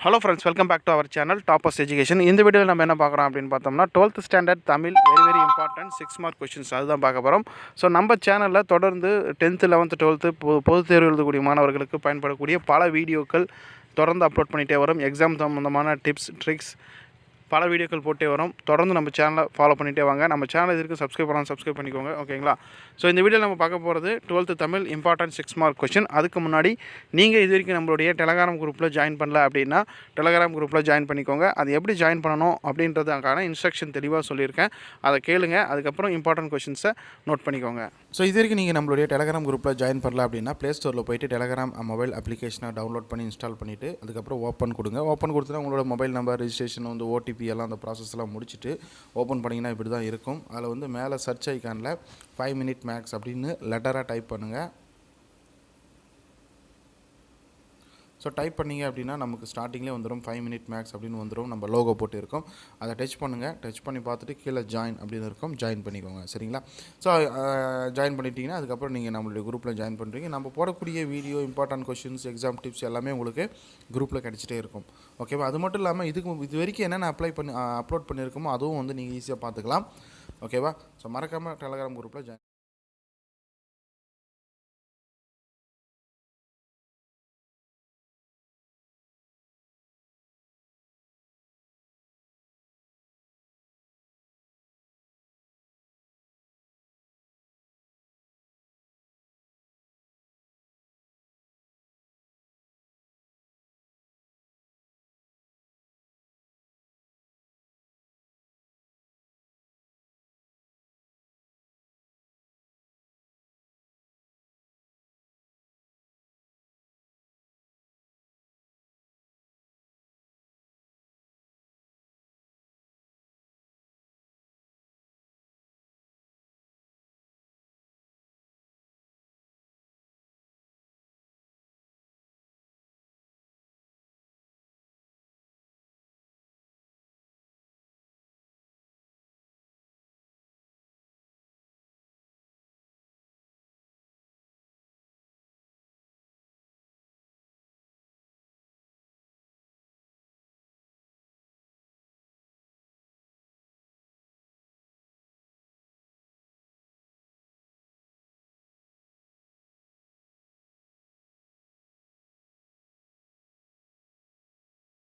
Hello friends, welcome back to our channel Toppers Education. இந்த வீடியோவில் நம்ம என்ன பார்க்குறோம் அப்படின்னு பார்த்தோம்னா 12th standard Tamil very important 6 mark questions அதுதான் பார்க்க போகிறோம். ஸோ நம்ம சேனலில் தொடர்ந்து 10th 11th 12th பொதுத் தேர்வு எழுதக்கூடிய மாணவர்களுக்கு பயன்படக்கூடிய பல வீடியோக்கள் தொடர்ந்து அப்லோட் பண்ணிகிட்டே வரும். எக்ஸாம் சம்மந்தமான டிப்ஸ் ட்ரிக்ஸ் பல வீடியோக்கள் போட்டே வரும். தொடர்ந்து நம்ம சேனலை ஃபாலோ பண்ணிகிட்டே வாங்க. நம்ம சேனல் இதுக்கு சப்ஸ்கிரைப் பண்ணிக்கோங்க, ஓகேங்களா? ஸோ இந்த வீடியோவில் நம்ம பார்க்க போகிறது 12th Tamil important 6 mark question. அதுக்கு முன்னாடி நீங்கள் இது வரைக்கும் நம்மளுடைய டெலகிராம் குரூப்பில் ஜாயின் பண்ணல அப்படின்னா டெலகிராம் குரூப்பில் ஜாயின் பண்ணிக்கோங்க. அது எப்படி ஜாயின் பண்ணணும் அப்படின்றதுக்கான இன்ஸ்ட்ரக்ஷன் தெளிவாக சொல்லியிருக்கேன், அதை கேளுங்க. அதுக்கப்புறம் இம்பார்ட்டன்ட் கொஸ்டின்ஸை நோட் பண்ணிக்கோங்க. ஸோ இது வரைக்கும் நீங்கள் நம்மளுடைய டெலகிராம் குரூப்பில் ஜாயின் பண்ணல அப்படின்னா ப்ளே ஸ்டோரில் போய்ட்டு டெலகிராம் மொபைல் அப்ளிகேஷனை டவுன்லோட் பண்ணி இன்ஸ்டால் பண்ணிவிட்டு அதுக்கப்புறம் ஓப்பன் கொடுங்க. ஓப்பன் கொடுத்துனா உங்களோட மொபைல் நம்பர் ரெஜிஸ்ட்ரேஷன் ஓடிபி எல்லாம் அந்த ப்ராசஸ்லாம் முடிச்சுட்டு ஓப்பன் பண்ணிங்கன்னா இப்படி தான் இருக்கும். அதில் மேலே சர்ச் ஐக்கானில் 5 minute மேக்ஸ் அப்படின்னு லெட்டராக டைப் பண்ணுங்கள். ஸோ டைப் பண்ணிங்க அப்படின்னா நமக்கு ஸ்டார்டிங்லேயே வந்துடும் 5 minute மேக்ஸ் அப்படின்னு வந்துடும். நம்ம லோகோ போட்டு இருக்கோம், அதை டச் பண்ணுங்கள். டச் பண்ணி பார்த்துட்டு கீழே ஜாயின் அப்படின்னு இருக்கும், ஜாயின் பண்ணிக்கோங்க, சரிங்களா? ஸோ ஜாயின் பண்ணிட்டீங்கன்னா அதுக்கப்புறம் நீங்கள் நம்மளுடைய குரூப்பில் ஜாயின் பண்ணுறீங்க. நம்ம போடக்கூடிய video, important questions, exam tips எல்லாமே உங்களுக்கு குரூப்பில் கிடச்சிட்டே இருக்கும், ஓகேவா? அது மட்டும் இல்லாமல் இது வரைக்கும் என்னென்ன அப்லோட் பண்ணியிருக்கோமோ அதுவும் நீங்கள் ஈஸியாக பார்த்துக்கலாம், ஓகேவா? ஸோ மறக்காமல் டெலகிராம் குரூப்பில் ஜாயின்